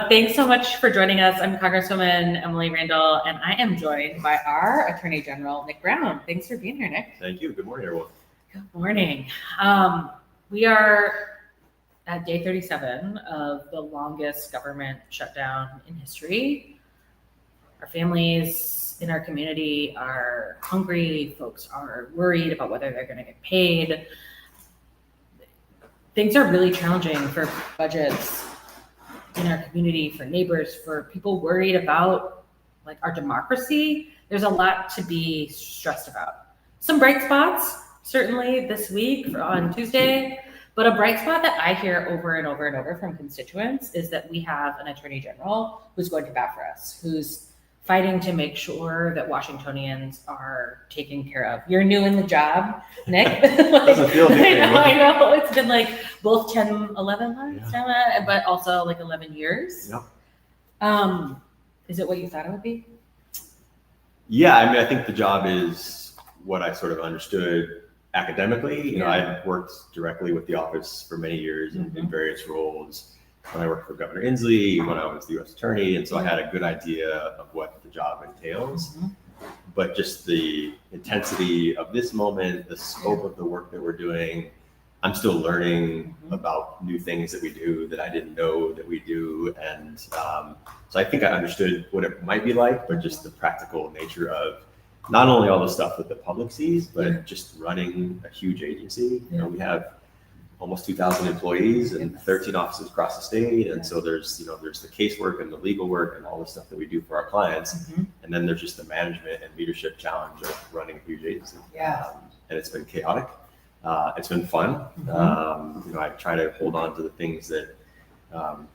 Thanks so much for joining us. I'm Congresswoman Emily Randall, and I am joined by our Attorney General, Nick Brown. Thanks for being here, Nick. Thank you. Good morning, everyone. Good morning. We are at day 37 of the longest government shutdown in history. Our families in our community are hungry. Folks are worried about whether they're going to get paid. Things are really challenging for budgets in our community, for neighbors, for people worried about like our democracy. There's a lot to be stressed about. Some bright spots, certainly this week on Tuesday, but a bright spot that I hear over and over and over from constituents is that we have an attorney general who's going to bat for us, who's fighting to make sure that Washingtonians are taken care of. You're new in the job, Nick. Doesn't feel good. I know. It's been like both 10, 11 months, but also like 11 years. Yep. Is it what you thought it would be? Yeah, I mean, I think the job is what I sort of understood academically. You know, I worked directly with the office for many years in various roles. When I worked for Governor Inslee, when I was the U.S. Attorney, and so I had a good idea of what the job entails. But just the intensity of this moment, the scope of the work that we're doing, I'm still learning about new things that we do that I didn't know that we do. And so I think I understood what it might be like, but just the practical nature of not only all the stuff that the public sees, but just running a huge agency. You know, we have almost 2,000 employees and 13 offices across the state. And so there's the casework and the legal work and all the stuff that we do for our clients. And then there's just the management and leadership challenge of running a huge agency. And it's been chaotic. It's been fun. I try to hold on to the things that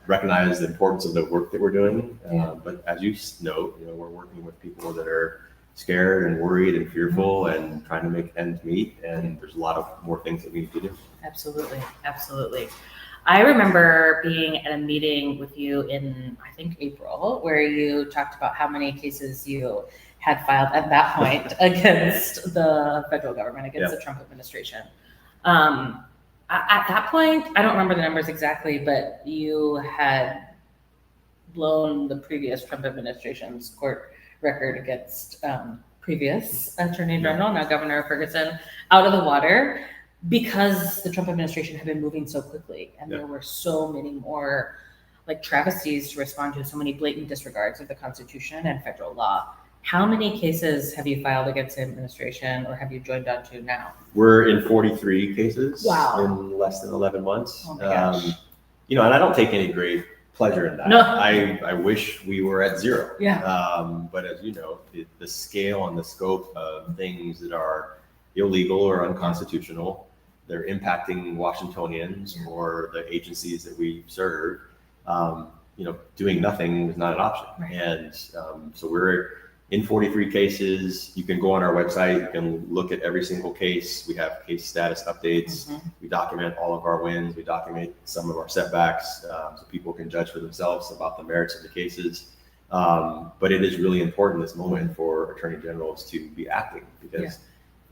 recognize the importance of the work that we're doing. But as you know, we're working with people that are scared and worried and fearful and trying to make ends meet. And there's a lot of more things that we need to do. Absolutely. Absolutely. I remember being at a meeting with you in, I think, April, where you talked about how many cases you had filed at that point against the federal government, against the Trump administration. At that point, I don't remember the numbers exactly, but you had blown the previous Trump administration's court record against previous Attorney General, now Governor Ferguson, out of the water because the Trump administration had been moving so quickly, and there were so many more like travesties to respond to, so many blatant disregards of the Constitution and federal law. How many cases have you filed against the administration, or have you joined on to now? We're in 43 cases in less than 11 months. Oh my gosh. And I don't take any great pleasure in that. No. I wish we were at zero. But as you know, the scale and the scope of things that are illegal or unconstitutional, they're impacting Washingtonians or the agencies that we serve. Doing nothing is not an option. And so we're in 43 cases. You can go on our website, you can look at every single case. We have case status updates. We document all of our wins. We document some of our setbacks so people can judge for themselves about the merits of the cases. But it is really important this moment for attorney generals to be acting because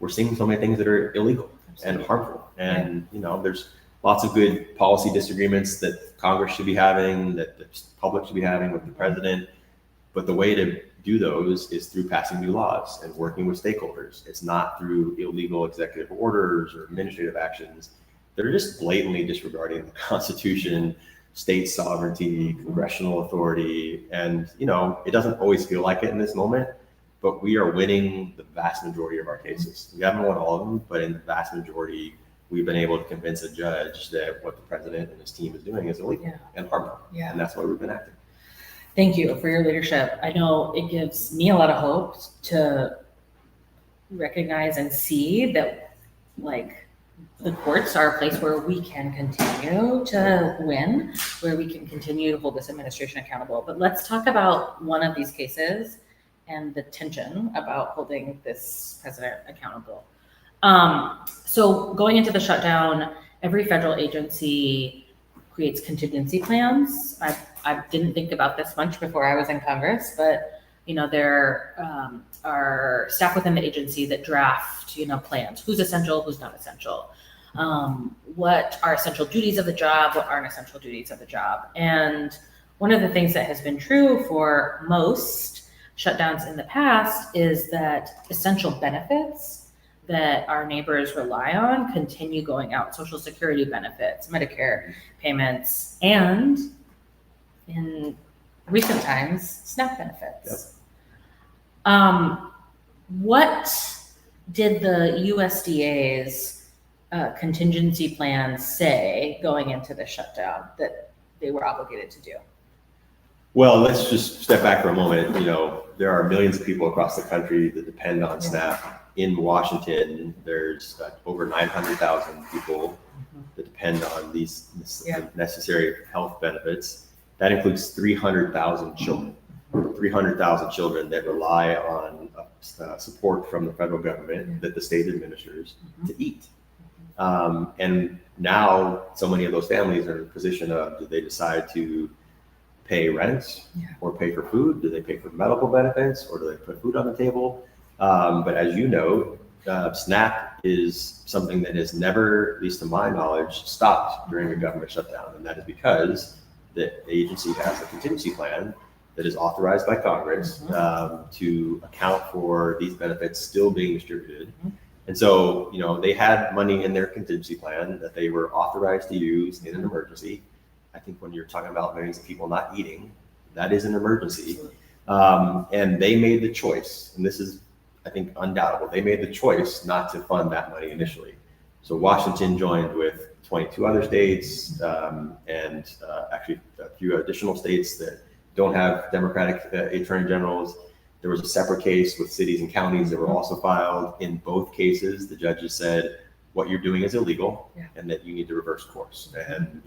we're seeing so many things that are illegal and harmful. And, there's lots of good policy disagreements that Congress should be having, that the public should be having with the president. But the way to do those is through passing new laws and working with stakeholders. It's not through illegal executive orders or administrative actions that are just blatantly disregarding the Constitution, state sovereignty, congressional authority. And, it doesn't always feel like it in this moment, but we are winning the vast majority of our cases. We haven't won all of them, but in the vast majority, we've been able to convince a judge that what the president and his team is doing is illegal and harmful. And that's why we've been acting. Thank you for your leadership. I know it gives me a lot of hope to recognize and see that, like, the courts are a place where we can continue to win, where we can continue to hold this administration accountable. But let's talk about one of these cases and the tension about holding this president accountable. So going into the shutdown, every federal agency creates contingency plans. I didn't think about this much before I was in Congress, but there are staff within the agency that draft plans, who's essential, who's not essential. what are essential duties of the job, what aren't essential duties of the job. And one of the things that has been true for most shutdowns in the past is that essential benefits that our neighbors rely on continue going out. Social Security benefits, Medicare payments, and in recent times, SNAP benefits. Yep. What did the USDA's contingency plan say going into the shutdown that they were obligated to do? Well, let's just step back for a moment. There are millions of people across the country that depend on SNAP. In Washington, there's over 900,000 people that depend on these necessary health benefits. That includes 300,000 children. 300,000 children that rely on support from the federal government that the state administers to eat. And now so many of those families are in a position of, do they decide to pay rent or pay for food? Do they pay for medical benefits, or do they put food on the table? But as you know, SNAP is something that has never, at least to my knowledge, stopped during a government shutdown. And that is because the agency has a contingency plan that is authorized by Congress to account for these benefits still being distributed. And so, they had money in their contingency plan that they were authorized to use in an emergency. I think when you're talking about millions of people not eating, that is an emergency. And they made the choice, and this is, I think, undoubtable. They made the choice not to fund that money initially. So Washington joined with 22 other states and actually a few additional states that don't have Democratic attorney generals. There was a separate case with cities and counties that were also filed. In both cases, the judges said, what you're doing is illegal and that you need to reverse course. And,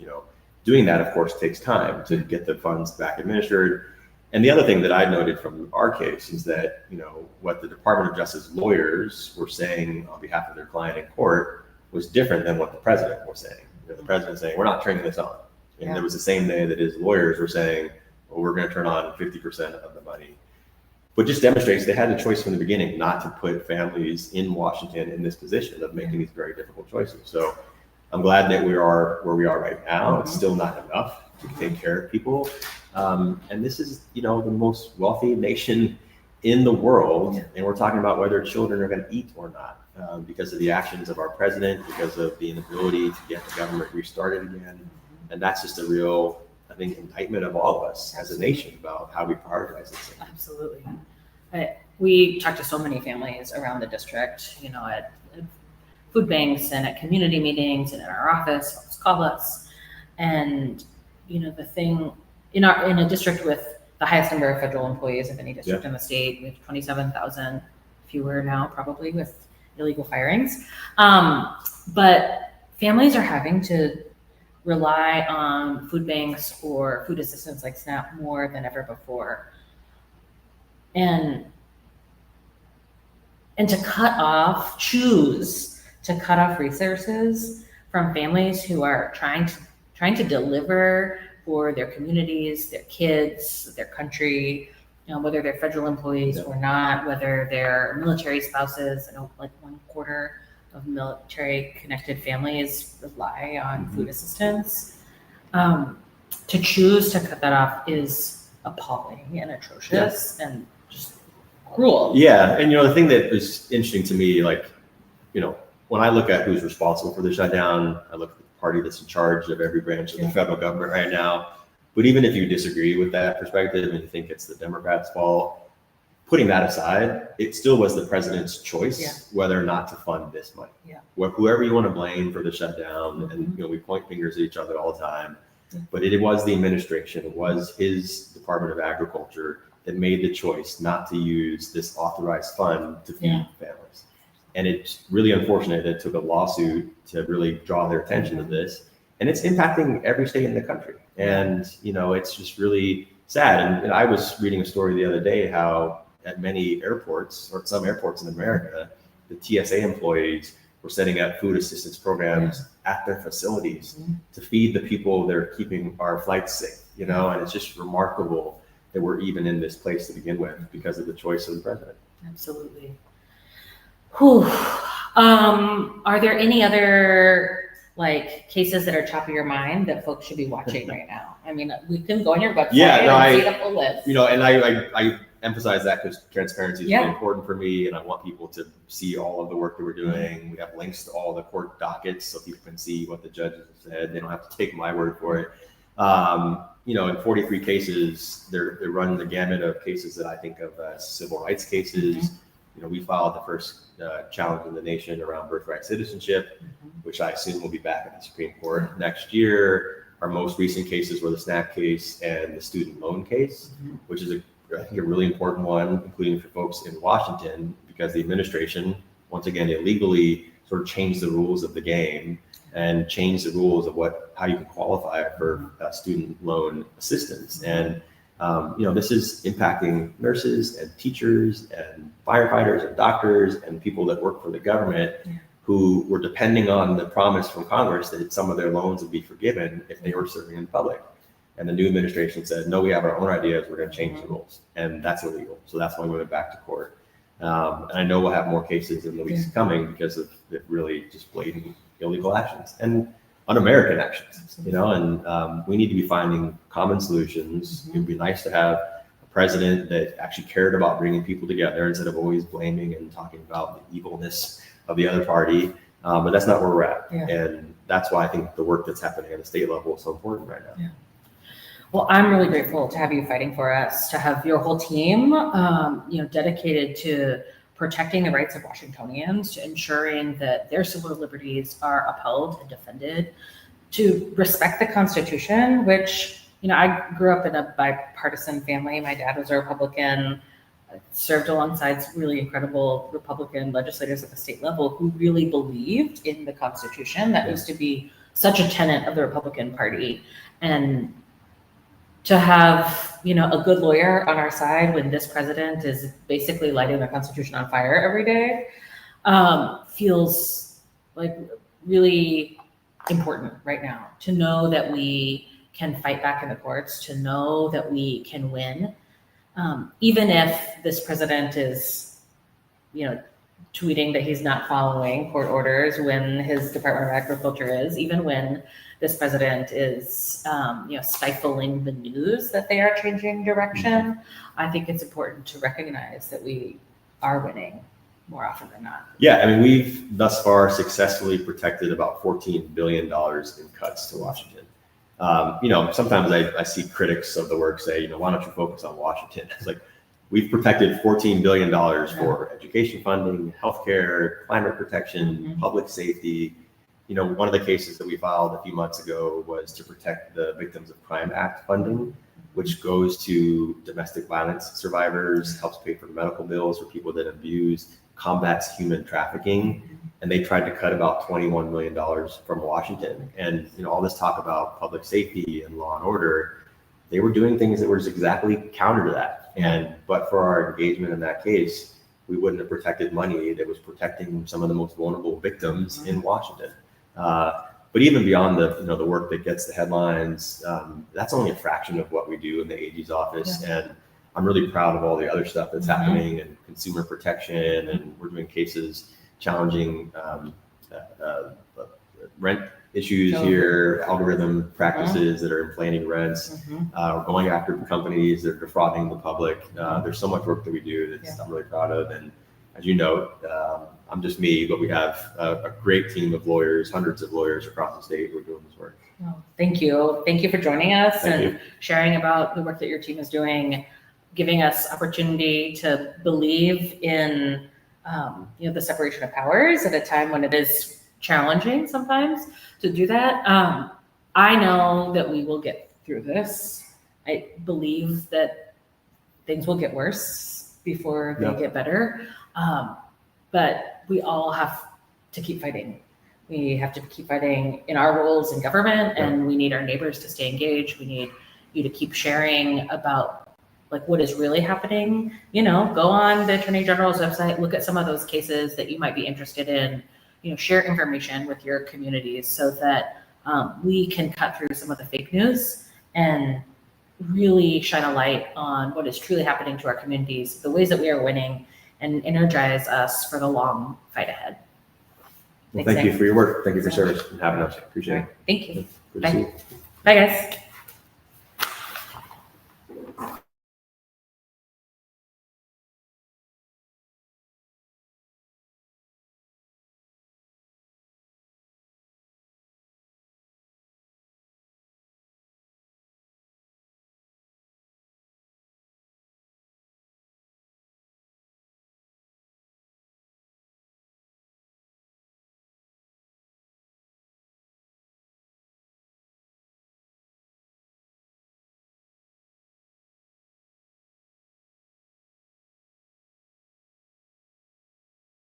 doing that, of course, takes time to get the funds back administered. And the other thing that I noted from our case is that, what the Department of Justice lawyers were saying on behalf of their client in court was different than what the president was saying. The president saying, we're not turning this on. And it was the same day that his lawyers were saying, well, we're going to turn on 50% of the money. But just demonstrates they had a choice from the beginning not to put families in Washington in this position of making these very difficult choices. So I'm glad that we are where we are right now. It's still not enough to take care of people. And this is, the most wealthy nation in the world. And we're talking about whether children are going to eat or not because of the actions of our president, because of the inability to get the government restarted again. And that's just a real, I think, indictment of all of us as a nation about how we prioritize this thing. Absolutely. We talk to so many families around the district, at food banks and at community meetings and in our office. Folks call us. And, the thing in a district with the highest number of federal employees of any district in the state, we have 27,000 fewer now, probably, with illegal firings. But families are having to rely on food banks or food assistance like SNAP more than ever before. And to choose to cut off resources from families who are trying to deliver for their communities, their kids, their country, whether they're federal employees or not, whether they're military spouses. Like 1/4 of military connected families rely on food assistance. To choose to cut that off is appalling and atrocious and just cruel. Yeah, and the thing that is interesting to me, when I look at who's responsible for the shutdown, I look at the party that's in charge of every branch of the federal government right now. But even if you disagree with that perspective and you think it's the Democrats' fault, putting that aside, it still was the president's choice whether or not to fund this money. Whoever you want to blame for the shutdown, and we point fingers at each other all the time, but it was the administration, it was his Department of Agriculture that made the choice not to use this authorized fund to feed families. And it's really unfortunate that it took a lawsuit to really draw their attention to this. And it's impacting every state in the country. And, it's just really sad. And I was reading a story the other day how at many airports, or some airports in America, the TSA employees were setting up food assistance programs at their facilities to feed the people that are keeping our flights safe, and it's just remarkable that we're even in this place to begin with because of the choice of the president. Absolutely. Whew. Are there any other like cases that are top of your mind that folks should be watching right now? I mean, we can go on your website and see the full list. You know, and I emphasize that because transparency is really important for me, and I want people to see all of the work that we're doing. We have links to all the court dockets so people can see what the judges have said. They don't have to take my word for it. You know, in 43 cases, they run the gamut of cases that I think of as civil rights cases. You know, we filed the first challenge in the nation around birthright citizenship, which I assume will be back at the Supreme Court next year. Our most recent cases were the SNAP case and the student loan case, which is I think a really important one, including for folks in Washington, because the administration, once again, illegally sort of changed the rules of the game and changed the rules of how you can qualify for student loan assistance. And you know, this is impacting nurses and teachers and firefighters and doctors and people that work for the government who were depending on the promise from Congress that some of their loans would be forgiven if they were serving in public. And the new administration said, no, we have our own ideas. We're going to change the rules. And that's illegal. So that's why we went back to court. And I know we'll have more cases in the weeks coming because of the really just blatant illegal actions and un-American actions, you know, and we need to be finding common solutions. It'd be nice to have a president that actually cared about bringing people together instead of always blaming and talking about the evilness of the other party. But that's not where we're at. And that's why I think the work that's happening at the state level is so important right now. Well, I'm really grateful to have you fighting for us, to have your whole team, you know, dedicated to protecting the rights of Washingtonians, to ensuring that their civil liberties are upheld and defended, to respect the Constitution, which, you know, I grew up in a bipartisan family. My dad was a Republican, served alongside some really incredible Republican legislators at the state level who really believed in the Constitution. That used to be such a tenet of the Republican Party. And to have, you know, a good lawyer on our side when this president is basically lighting the Constitution on fire every day feels like really important right now. To know that we can fight back in the courts, to know that we can win, even if this president is, you know, tweeting that he's not following court orders when his Department of Agriculture is, even when this president is, you know, stifling the news that they are changing direction. I think it's important to recognize that we are winning more often than not. Yeah, I mean, we've thus far successfully protected about $14 billion in cuts to Washington. You know, sometimes I see critics of the work say, you know, why don't you focus on Washington? It's like, we've protected $14 billion for education funding, healthcare, climate protection, public safety. You know, one of the cases that we filed a few months ago was to protect the Victims of Crime Act funding, which goes to domestic violence survivors, helps pay for medical bills for people that abuse, combats human trafficking. And they tried to cut about $21 million from Washington. And, you know, all this talk about public safety and law and order, they were doing things that were exactly counter to that. But for our engagement in that case, we wouldn't have protected money that was protecting some of the most vulnerable victims in Washington. But even beyond the work that gets the headlines, that's only a fraction of what we do in the AG's office. And I'm really proud of all the other stuff that's happening in consumer protection, and we're doing cases challenging rent issues here, algorithm practices that are inflating rents. We're going after companies that are defrauding the public. There's so much work that we do that I'm really proud of. And as you know, I'm just me, but we have a great team of lawyers, hundreds of lawyers across the state who are doing this work. Well, thank you. Thank you for joining us and sharing about the work that your team is doing, giving us opportunity to believe in the separation of powers at a time when it is challenging sometimes to do that. I know that we will get through this. I believe that things will get worse before they get better. But we all have to keep fighting. We have to keep fighting in our roles in government, and we need our neighbors to stay engaged. We need you to keep sharing about like what is really happening. You know, go on the Attorney General's website, look at some of those cases that you might be interested in. You know, share information with your communities so that we can cut through some of the fake news and really shine a light on what is truly happening to our communities, the ways that we are winning, and energize us for the long fight ahead. Well, Thanks, thank you Nick. for your work. Thank you for your service and having us. Appreciate it. Thank you. Good to Bye. see you. Bye, guys.